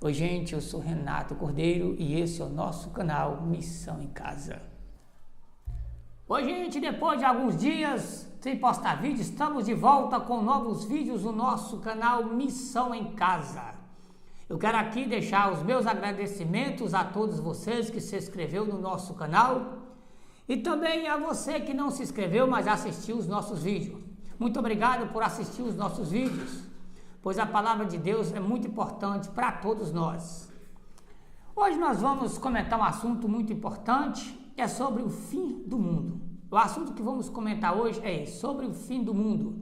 Oi gente, eu sou Renato Cordeiro e esse é o nosso canal Missão em Casa. Oi gente, depois de alguns dias sem postar vídeo, estamos de volta com novos vídeos no nosso canal Missão em Casa. Eu quero aqui deixar os meus agradecimentos a todos vocês que se inscreveu no nosso canal e também a você que não se inscreveu, mas assistiu os nossos vídeos. Muito obrigado por assistir os nossos vídeos, pois a palavra de Deus é muito importante para todos nós. Hoje nós vamos comentar um assunto muito importante, é sobre o fim do mundo. O assunto que vamos comentar hoje é esse, sobre o fim do mundo.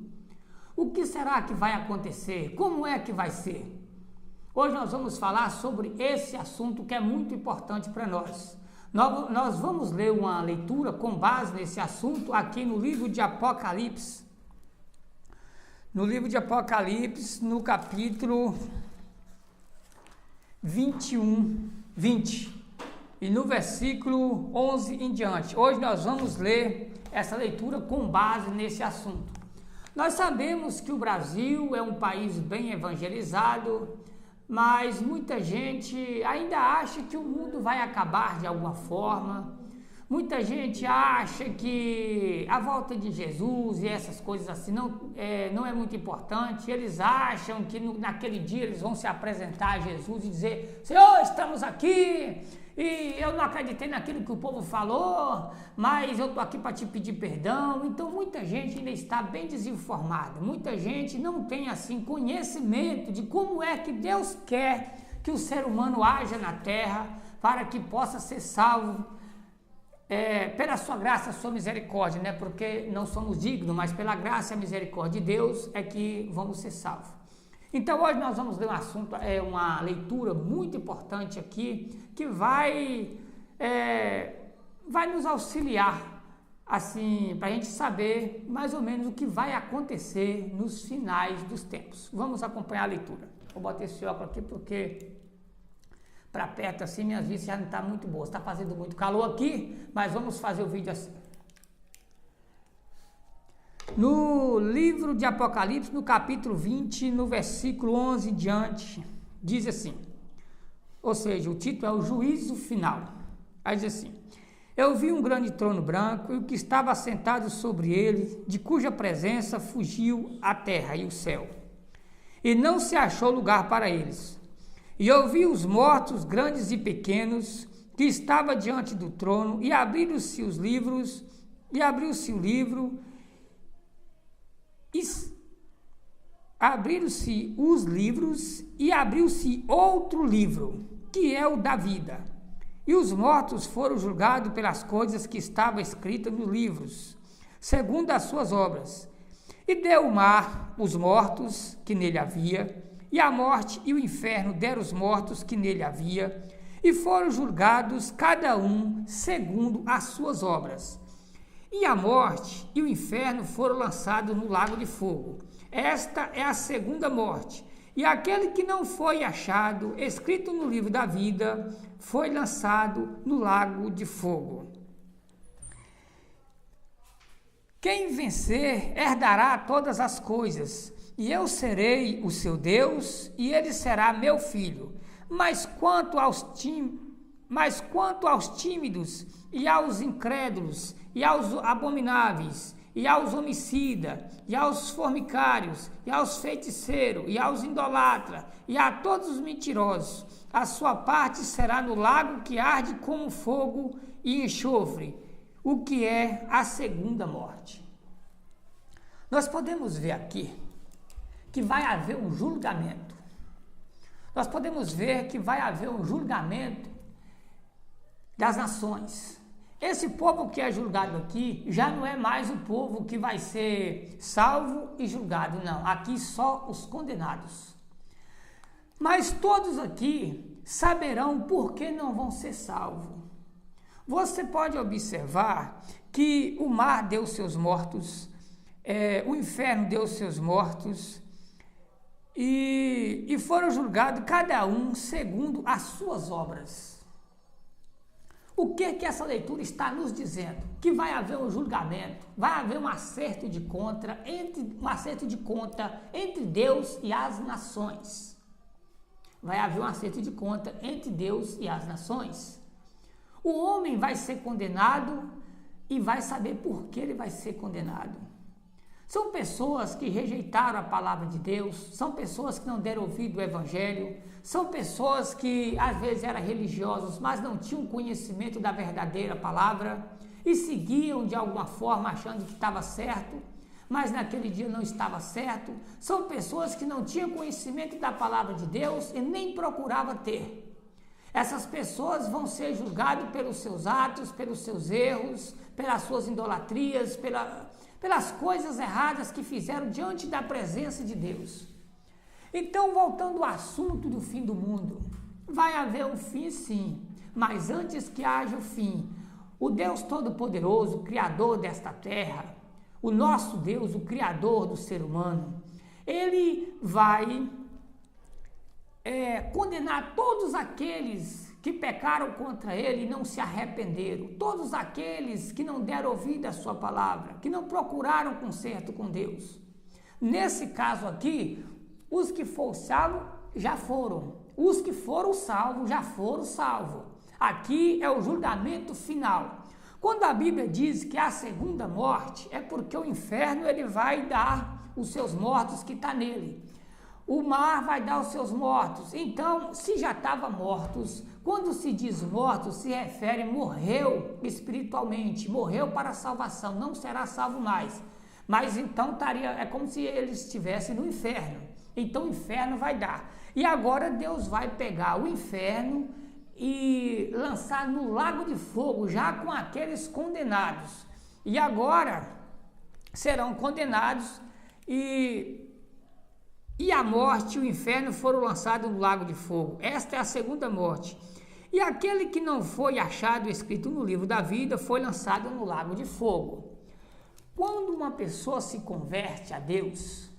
O que será que vai acontecer? Como é que vai ser? Hoje nós vamos falar sobre esse assunto que é muito importante para nós. Nós vamos ler uma leitura com base nesse assunto aqui no livro de Apocalipse. No livro de Apocalipse, no capítulo 20 e no versículo 11 em diante. Hoje nós vamos ler essa leitura com base nesse assunto. Nós sabemos que o Brasil é um país bem evangelizado, mas muita gente ainda acha que o mundo vai acabar de alguma forma. Muita gente acha que a volta de Jesus e essas coisas assim não é muito importante. Eles acham que naquele dia eles vão se apresentar a Jesus e dizer: Senhor, estamos aqui e eu não acreditei naquilo que o povo falou, mas eu estou aqui para te pedir perdão. Então muita gente ainda está bem desinformada. Muita gente não tem assim conhecimento de como é que Deus quer que o ser humano haja na terra para que possa ser salvo. Pela sua graça, sua misericórdia, né? Porque não somos dignos, mas pela graça e a misericórdia de Deus é que vamos ser salvos. Então hoje nós vamos ler um assunto, uma leitura muito importante aqui, que vai nos auxiliar, assim, para a gente saber mais ou menos o que vai acontecer nos finais dos tempos. Vamos acompanhar a leitura. Vou botar esse óculos aqui porque para perto assim, minhas vistas já não estão muito boas. Está fazendo muito calor aqui, mas vamos fazer o vídeo assim. No livro de Apocalipse, no capítulo 20, no versículo 11 em diante, diz assim, ou seja, o título é o juízo final. Aí diz assim: eu vi um grande trono branco e o que estava assentado sobre ele, de cuja presença fugiu a terra e o céu, e não se achou lugar para eles. E ouvi os mortos, grandes e pequenos, que estava diante do trono, e abriram-se os livros, e abriu-se o livro, abriram-se os livros, e abriu-se outro livro, que é o da vida. E os mortos foram julgados pelas coisas que estavam escritas nos livros, segundo as suas obras. E deu o mar os mortos que nele havia, e a morte e o inferno deram os mortos que nele havia, e foram julgados cada um segundo as suas obras. E a morte e o inferno foram lançados no lago de fogo. Esta é a segunda morte. E aquele que não foi achado, escrito no livro da vida, foi lançado no lago de fogo. Quem vencer herdará todas as coisas, e eu serei o seu Deus, e ele será meu filho. Mas quanto aos tímidos, e aos incrédulos, e aos abomináveis, e aos homicidas, e aos fornicários, e aos feiticeiros, e aos idolatras, e a todos os mentirosos, a sua parte será no lago que arde como fogo e enxofre, o que é a segunda morte. Nós podemos ver aqui que vai haver um julgamento. Nós podemos ver que vai haver um julgamento das nações. Esse povo que é julgado aqui já não é mais o povo que vai ser salvo e julgado, não. Aqui só os condenados. Mas todos aqui saberão por que não vão ser salvos. Você pode observar que o mar deu seus mortos, o inferno deu seus mortos, e foram julgados cada um segundo as suas obras. O que essa leitura está nos dizendo? Que vai haver um julgamento, vai haver um acerto de conta entre Deus e as nações. vai haver um acerto de conta entre Deus e as nações. O homem vai ser condenado e vai saber por que ele vai ser condenado. São pessoas que rejeitaram a palavra de Deus, são pessoas que não deram ouvido ao Evangelho, são pessoas que às vezes eram religiosos, mas não tinham conhecimento da verdadeira palavra e seguiam de alguma forma achando que estava certo, mas naquele dia não estava certo. São pessoas que não tinham conhecimento da palavra de Deus e nem procuravam ter. Essas pessoas vão ser julgadas pelos seus atos, pelos seus erros, pelas suas idolatrias, pelas coisas erradas que fizeram diante da presença de Deus. Então, voltando ao assunto do fim do mundo, vai haver um fim sim, mas antes que haja o fim, o Deus Todo-Poderoso, Criador desta terra, o nosso Deus, o Criador do ser humano, Ele vai condenar todos aqueles que pecaram contra Ele e não se arrependeram, todos aqueles que não deram ouvido à sua palavra, que não procuraram conserto com Deus. Nesse caso aqui, os que foram salvos já foram, os que foram salvos já foram salvos. Aqui é o julgamento final. Quando a Bíblia diz que a segunda morte, é porque o inferno ele vai dar os seus mortos que está nele. O mar vai dar os seus mortos. Então, se já estavam mortos, quando se diz mortos, se refere morreu espiritualmente, morreu para a salvação, não será salvo mais. Mas então é como se eles estivessem no inferno. Então o inferno vai dar. E agora Deus vai pegar o inferno e lançar no lago de fogo, já com aqueles condenados. E agora serão condenados e a morte e o inferno foram lançados no lago de fogo. Esta é a segunda morte. E aquele que não foi achado escrito no livro da vida foi lançado no lago de fogo. Quando uma pessoa se converte a Deus,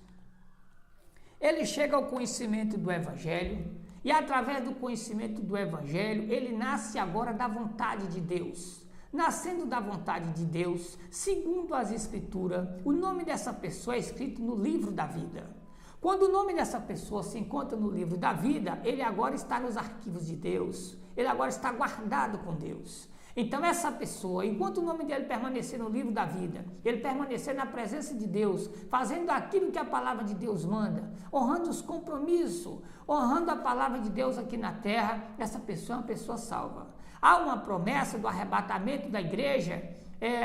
ele chega ao conhecimento do Evangelho e através do conhecimento do Evangelho, ele nasce agora da vontade de Deus. Nascendo da vontade de Deus, segundo as Escrituras, o nome dessa pessoa é escrito no livro da vida. Quando o nome dessa pessoa se encontra no livro da vida, ele agora está nos arquivos de Deus, ele agora está guardado com Deus. Então essa pessoa, enquanto o nome dele permanecer no livro da vida, ele permanecer na presença de Deus, fazendo aquilo que a palavra de Deus manda, honrando os compromissos, honrando a palavra de Deus aqui na terra, essa pessoa é uma pessoa salva. Há uma promessa do arrebatamento da igreja,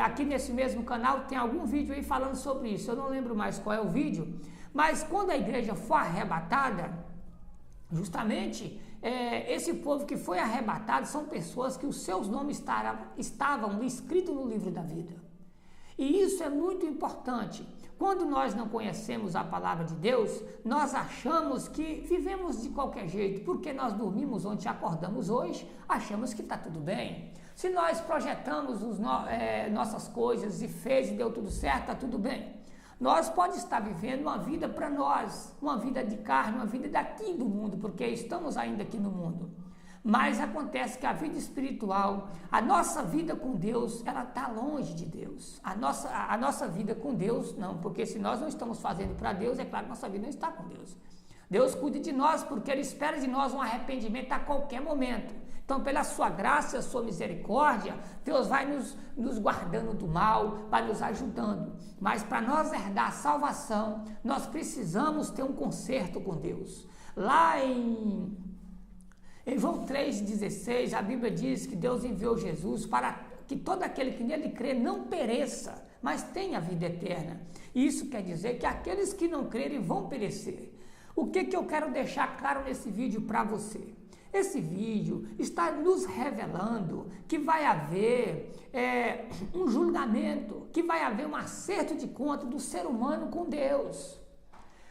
aqui nesse mesmo canal tem algum vídeo aí falando sobre isso, eu não lembro mais qual é o vídeo, mas quando a igreja for arrebatada, justamente, esse povo que foi arrebatado são pessoas que os seus nomes estavam escritos no livro da vida. E isso é muito importante. Quando nós não conhecemos a palavra de Deus, nós achamos que vivemos de qualquer jeito, porque nós dormimos ontem e acordamos hoje, achamos que está tudo bem. Se nós projetamos nossas coisas e fez e deu tudo certo, está tudo bem. Nós podemos estar vivendo uma vida para nós, uma vida de carne, uma vida daqui do mundo, porque estamos ainda aqui no mundo. Mas acontece que a vida espiritual, a nossa vida com Deus, ela está longe de Deus. A nossa vida com Deus, não, porque se nós não estamos fazendo para Deus, é claro que nossa vida não está com Deus. Deus cuida de nós, porque Ele espera de nós um arrependimento a qualquer momento. Então, pela sua graça e a sua misericórdia, Deus vai nos guardando do mal, vai nos ajudando. Mas para nós herdar a salvação, nós precisamos ter um conserto com Deus. Lá em João 3,16, a Bíblia diz que Deus enviou Jesus para que todo aquele que nele crê não pereça, mas tenha vida eterna. E isso quer dizer que aqueles que não crerem vão perecer. O que eu quero deixar claro nesse vídeo para você? Esse vídeo está nos revelando que vai haver um julgamento, que vai haver um acerto de conta do ser humano com Deus.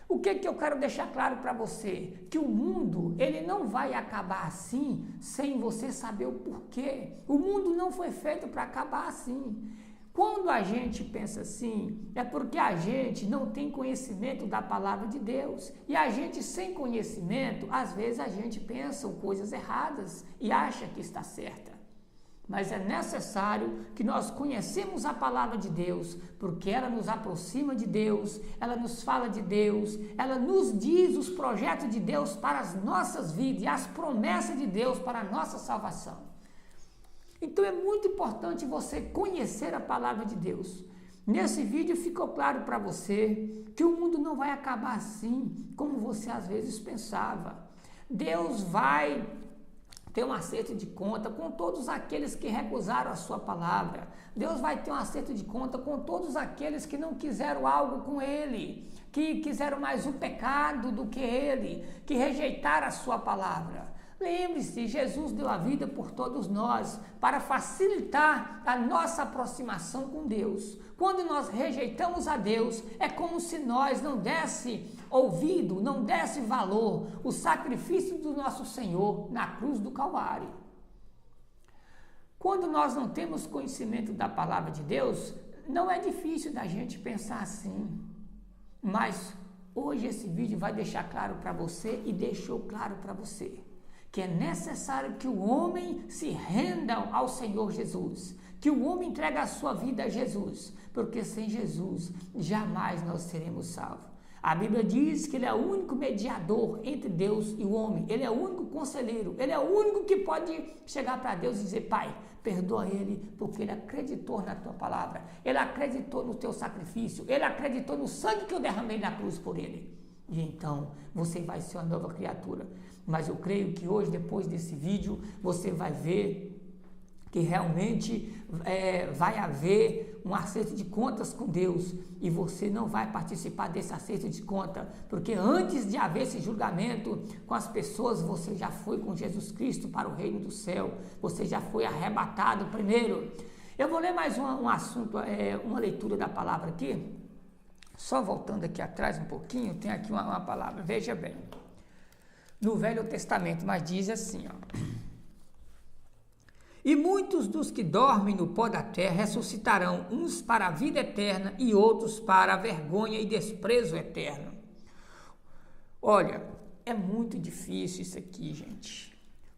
O que eu quero deixar claro para você? Que o mundo, ele não vai acabar assim, sem você saber o porquê. O mundo não foi feito para acabar assim. Quando a gente pensa assim, é porque a gente não tem conhecimento da palavra de Deus. E a gente sem conhecimento, às vezes a gente pensa coisas erradas e acha que está certa. mas é necessário que nós conhecemos a palavra de Deus, porque ela nos aproxima de Deus, ela nos fala de Deus, ela nos diz os projetos de Deus para as nossas vidas e as promessas de Deus para a nossa salvação. Então é muito importante você conhecer a palavra de Deus. Nesse vídeo ficou claro para você que o mundo não vai acabar assim, como você às vezes pensava. Deus vai ter um acerto de conta com todos aqueles que recusaram a sua palavra. Deus vai ter um acerto de conta com todos aqueles que não quiseram algo com Ele, que quiseram mais o pecado do que Ele, que rejeitaram a sua palavra. Lembre-se, Jesus deu a vida por todos nós para facilitar a nossa aproximação com Deus. Quando nós rejeitamos a Deus, é como se nós não desse ouvido, não desse valor o sacrifício do nosso Senhor na cruz do Calvário. Quando nós não temos conhecimento da palavra de Deus, não é difícil da gente pensar assim. Mas hoje esse vídeo vai deixar claro para você e deixou claro para você que é necessário que o homem se renda ao Senhor Jesus, que o homem entregue a sua vida a Jesus, porque sem Jesus jamais nós seremos salvos. A Bíblia diz que Ele é o único mediador entre Deus e o homem, Ele é o único conselheiro, Ele é o único que pode chegar para Deus e dizer: Pai, perdoa ele, porque ele acreditou na tua palavra, ele acreditou no teu sacrifício, ele acreditou no sangue que eu derramei na cruz por ele. E então você vai ser uma nova criatura. Mas eu creio que hoje, depois desse vídeo, você vai ver que realmente vai haver um acerto de contas com Deus, e você não vai participar desse acerto de conta, porque antes de haver esse julgamento com as pessoas, você já foi com Jesus Cristo para o reino do céu, você já foi arrebatado primeiro. Eu vou ler mais um assunto, uma leitura da palavra aqui, só voltando aqui atrás um pouquinho, tem aqui uma palavra, veja bem, no Velho Testamento, mas diz assim, ó: E muitos dos que dormem no pó da terra ressuscitarão, uns para a vida eterna e outros para a vergonha e desprezo eterno. Olha, é muito difícil isso aqui, gente.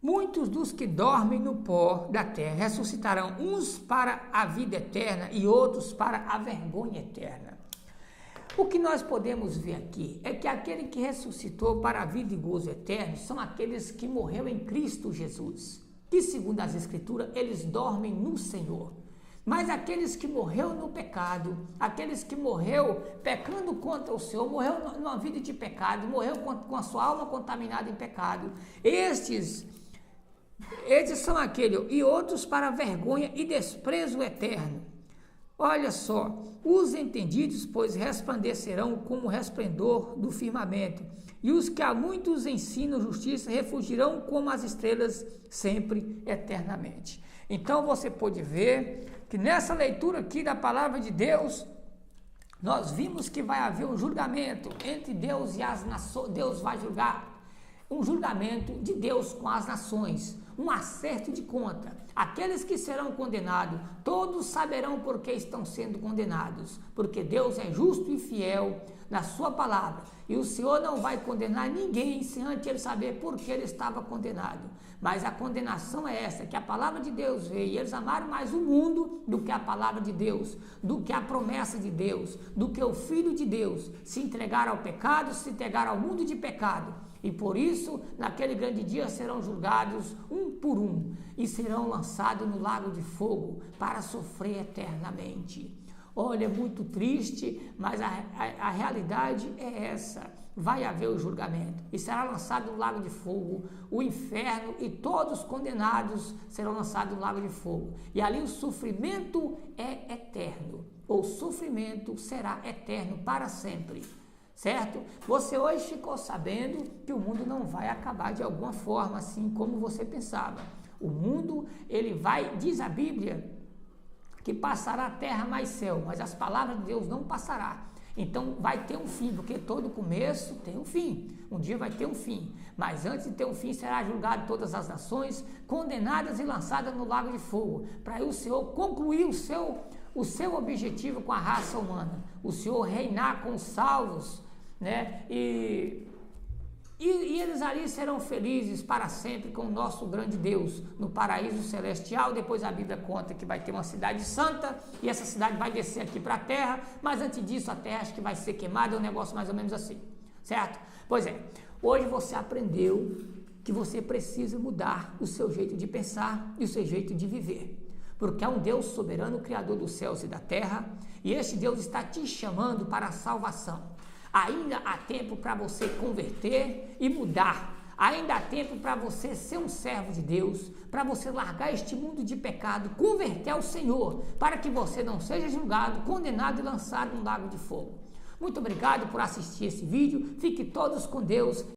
Muitos dos que dormem no pó da terra ressuscitarão, uns para a vida eterna e outros para a vergonha eterna. O que nós podemos ver aqui é que aquele que ressuscitou para a vida e gozo eterno são aqueles que morreram em Cristo Jesus, que segundo as Escrituras, eles dormem no Senhor. Mas aqueles que morreram no pecado, aqueles que morreram pecando contra o Senhor, morreu numa vida de pecado, morreu com a sua alma contaminada em pecado, estes são aqueles, e outros para vergonha e desprezo eterno. Olha só, os entendidos, pois, resplandecerão como o resplendor do firmamento, e os que a muitos ensinam justiça refugirão como as estrelas sempre, eternamente. Então você pode ver que nessa leitura aqui da palavra de Deus, nós vimos que vai haver um julgamento entre Deus e as nações. Deus vai julgar, um julgamento de Deus com as nações, um acerto de conta. Aqueles que serão condenados, todos saberão por que estão sendo condenados, porque Deus é justo e fiel na sua palavra, e o Senhor não vai condenar ninguém sem antes ele saber por que ele estava condenado. Mas a condenação é essa, que a palavra de Deus veio, e eles amaram mais o mundo do que a palavra de Deus, do que a promessa de Deus, do que o Filho de Deus. Se entregaram ao pecado, se entregaram ao mundo de pecado. E por isso, naquele grande dia, serão julgados um por um e serão lançados no lago de fogo para sofrer eternamente. Olha, é muito triste, mas a realidade é essa. Vai haver o julgamento e será lançado no lago de fogo, o inferno, e todos os condenados serão lançados no lago de fogo. E ali o sofrimento é eterno, o sofrimento será eterno para sempre. Certo? Você hoje ficou sabendo que o mundo não vai acabar de alguma forma, assim como você pensava. O mundo, ele vai, diz a Bíblia, que passará a terra mais céu, mas as palavras de Deus não passará. Então vai ter um fim, porque todo começo tem um fim. Um dia vai ter um fim, mas antes de ter um fim será julgado todas as nações, condenadas e lançadas no lago de fogo, para aí o Senhor concluir o seu objetivo com a raça humana, o Senhor reinar com os salvos, né? E E eles ali serão felizes para sempre com o nosso grande Deus, no paraíso celestial. Depois a Bíblia conta que vai ter uma cidade santa, e essa cidade vai descer aqui para a terra, mas antes disso a terra acho que vai ser queimada, é um negócio mais ou menos assim, certo? Pois é, hoje você aprendeu que você precisa mudar o seu jeito de pensar e o seu jeito de viver, porque há um Deus soberano, Criador dos céus e da terra, e este Deus está te chamando para a salvação. Ainda há tempo para você converter e mudar. Ainda há tempo para você ser um servo de Deus, para você largar este mundo de pecado, converter ao Senhor, para que você não seja julgado, condenado e lançado no lago de fogo. Muito obrigado por assistir esse vídeo. Fiquem todos com Deus.